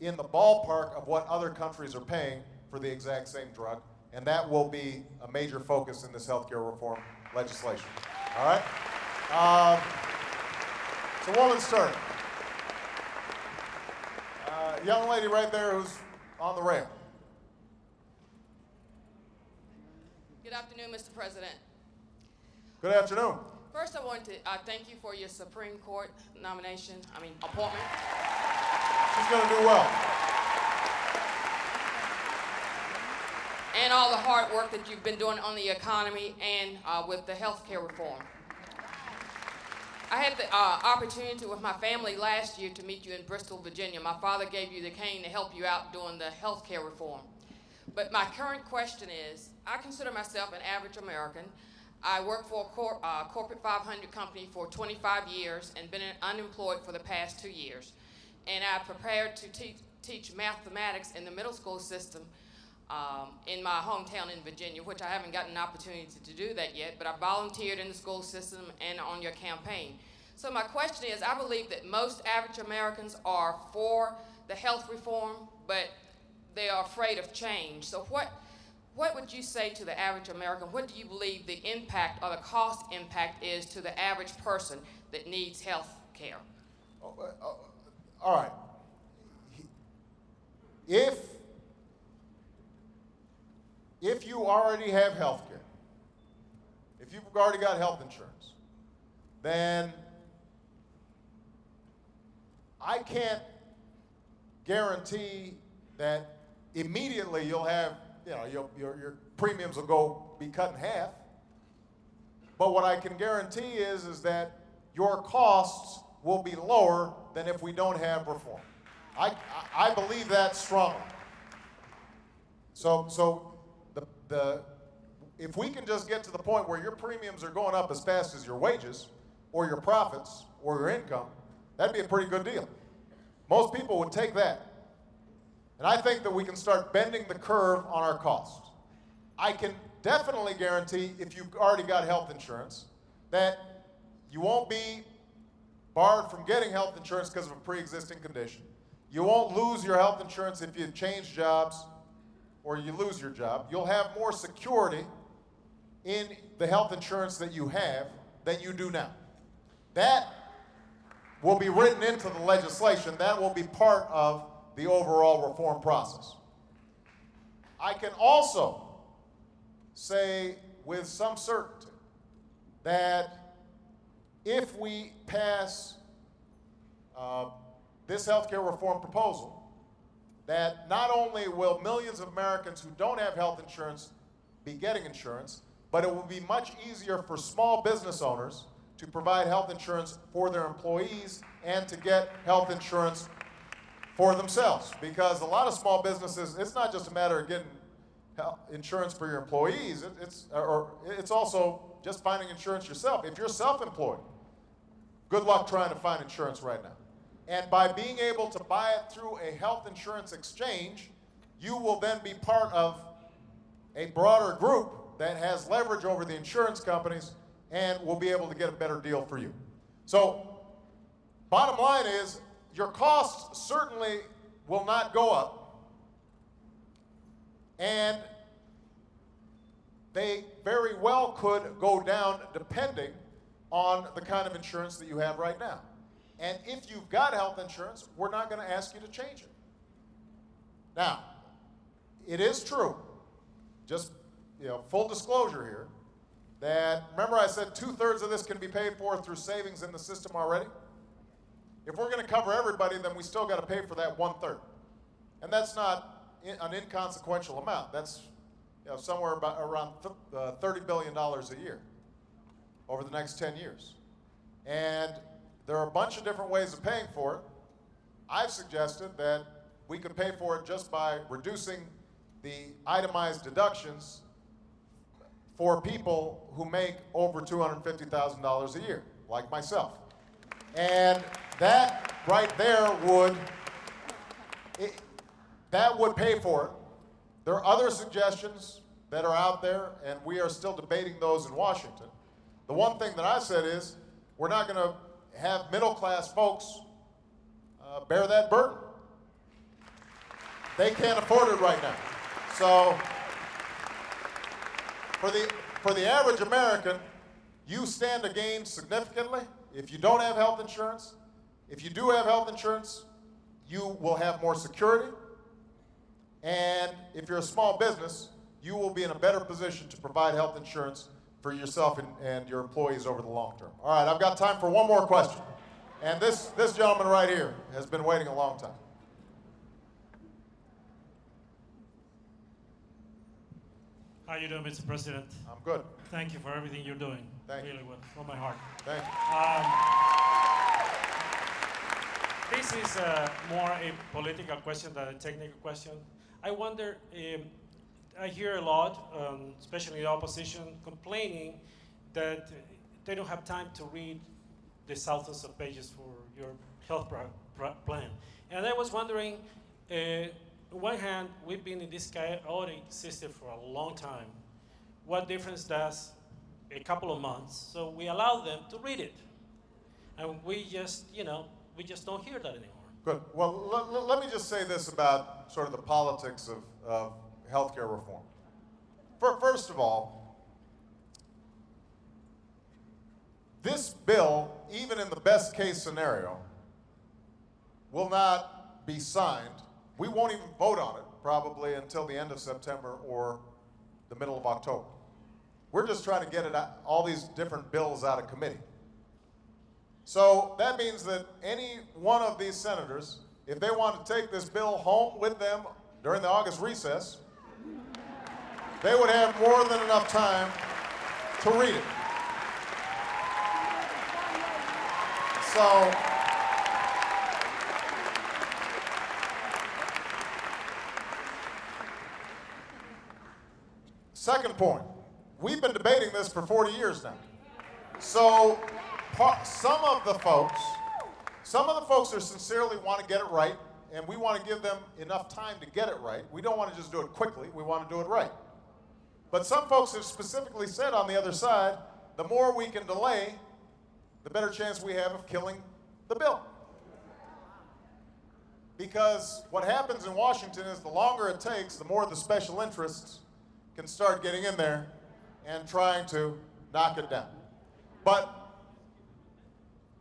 in the ballpark of what other countries are paying for the exact same drug, and that will be a major focus in this healthcare reform legislation. All right? It's a woman's turn. Young lady right there who's on the rail. Good afternoon, Mr. President. Good afternoon. First, I want to thank you for your Supreme Court appointment. She's going to do well. And all the hard work that you've been doing on the economy and with the health care reform. I had the opportunity with my family last year to meet you in Bristol, Virginia. My father gave you the cane to help you out during the health care reform. But my current question is, I consider myself an average American. I worked for a corporate 500 company for 25 years and been unemployed for the past 2 years. And I prepared to teach mathematics in the middle school system in my hometown in Virginia, which I haven't gotten an opportunity to do that yet, but I volunteered in the school system and on your campaign. So my question is, I believe that most average Americans are for the health reform, but they are afraid of change. So what would you say to the average American? What do you believe the impact or the cost impact is to the average person that needs health care? All right. If you already have health care, if you've already got health insurance, then I can't guarantee that immediately you'll have, your premiums will be cut in half. But what I can guarantee is that your costs will be lower than if we don't have reform. I believe that strongly. So if we can just get to the point where your premiums are going up as fast as your wages or your profits or your income, that'd be a pretty good deal. Most people would take that. And I think that we can start bending the curve on our costs. I can definitely guarantee, if you've already got health insurance, that you won't be barred from getting health insurance because of a pre-existing condition. You won't lose your health insurance if you change jobs or you lose your job. You'll have more security in the health insurance that you have than you do now. That will be written into the legislation. That will be part of the overall reform process. I can also say with some certainty that if we pass this healthcare reform proposal, that not only will millions of Americans who don't have health insurance be getting insurance, but it will be much easier for small business owners to provide health insurance for their employees and to get health insurance for themselves. Because a lot of small businesses, it's not just a matter of getting insurance for your employees, it's also just finding insurance yourself. If you're self-employed, good luck trying to find insurance right now. And by being able to buy it through a health insurance exchange, you will then be part of a broader group that has leverage over the insurance companies and will be able to get a better deal for you. So, bottom line is, your costs certainly will not go up, and they very well could go down depending on the kind of insurance that you have right now. And if you've got health insurance, we're not going to ask you to change it. Now, it is true, just full disclosure here, that remember I said 2/3 of this can be paid for through savings in the system already? If we're going to cover everybody, then we still got to pay for that 1/3. And that's not an inconsequential amount. That's somewhere around $30 billion a year over the next 10 years. And there are a bunch of different ways of paying for it. I've suggested that we could pay for it just by reducing the itemized deductions for people who make over $250,000 a year, like myself. And that right there would pay for it. There are other suggestions that are out there, and we are still debating those in Washington. The one thing that I said is, we're not going to have middle-class folks bear that burden. They can't afford it right now. So, for the average American, you stand to gain significantly if you don't have health insurance. If you do have health insurance, you will have more security. And if you're a small business, you will be in a better position to provide health insurance for yourself and your employees over the long term. All right, I've got time for one more question. And this gentleman right here has been waiting a long time. How you doing, Mr. President? I'm good. Thank you for everything you're doing. Thank you. Really, from my heart. Thank you. This is more a political question than a technical question. I wonder, I hear a lot, especially the opposition, complaining that they don't have time to read the thousands of pages for your health plan. And I was wondering, on one hand, we've been in this chaotic system for a long time. What difference does a couple of months? So we allow them to read it. And we just, we just don't hear that anymore. Good. Well, let me just say this about sort of the politics of healthcare reform. First of all, this bill, even in the best case scenario, will not be signed. We won't even vote on it probably until the end of September or the middle of October. We're just trying to get it out, all these different bills out of committee. So that means that any one of these senators, if they want to take this bill home with them during the August recess, they would have more than enough time to read it. So, second point, we've been debating this for 40 years now. So some of the folks who sincerely want to get it right, and we want to give them enough time to get it right. We don't want to just do it quickly, we want to do it right. But some folks have specifically said on the other side, the more we can delay, the better chance we have of killing the bill. Because what happens in Washington is the longer it takes, the more the special interests can start getting in there and trying to knock it down. But,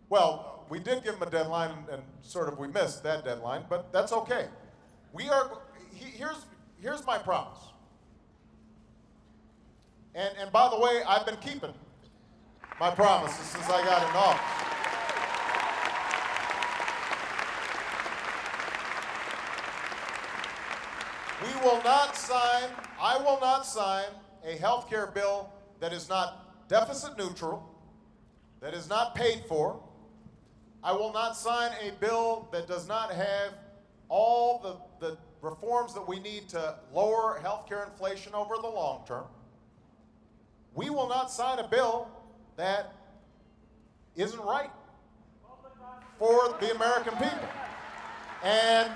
well, we did give them a deadline and sort of we missed that deadline, but that's okay. Here's my promise. And by the way, I've been keeping my promises since I got in office. I will not sign a health care bill that is not deficit neutral, that is not paid for. I will not sign a bill that does not have all the reforms that we need to lower health care inflation over the long term. We will not sign a bill that isn't right for the American people. And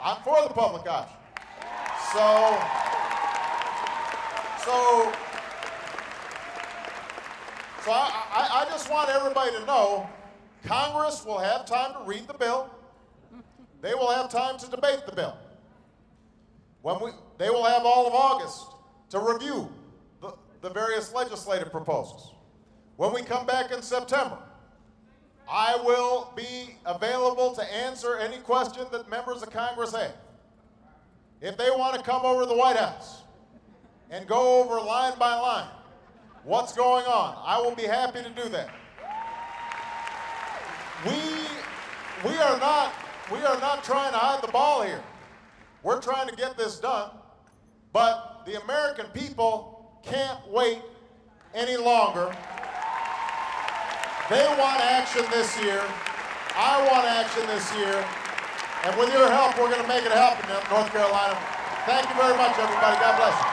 I'm for the public option. So I just want everybody to know Congress will have time to read the bill. They will have time to debate the bill. They will have all of August to review the various legislative proposals. When we come back in September, I will be available to answer any question that members of Congress have. If they want to come over to the White House and go over line by line what's going on, I will be happy to do that. We are not trying to hide the ball here. We're trying to get this done, but the American people can't wait any longer. They want action this year. I want action this year. And with your help, we're going to make it happen in North Carolina. Thank you very much, everybody. God bless you.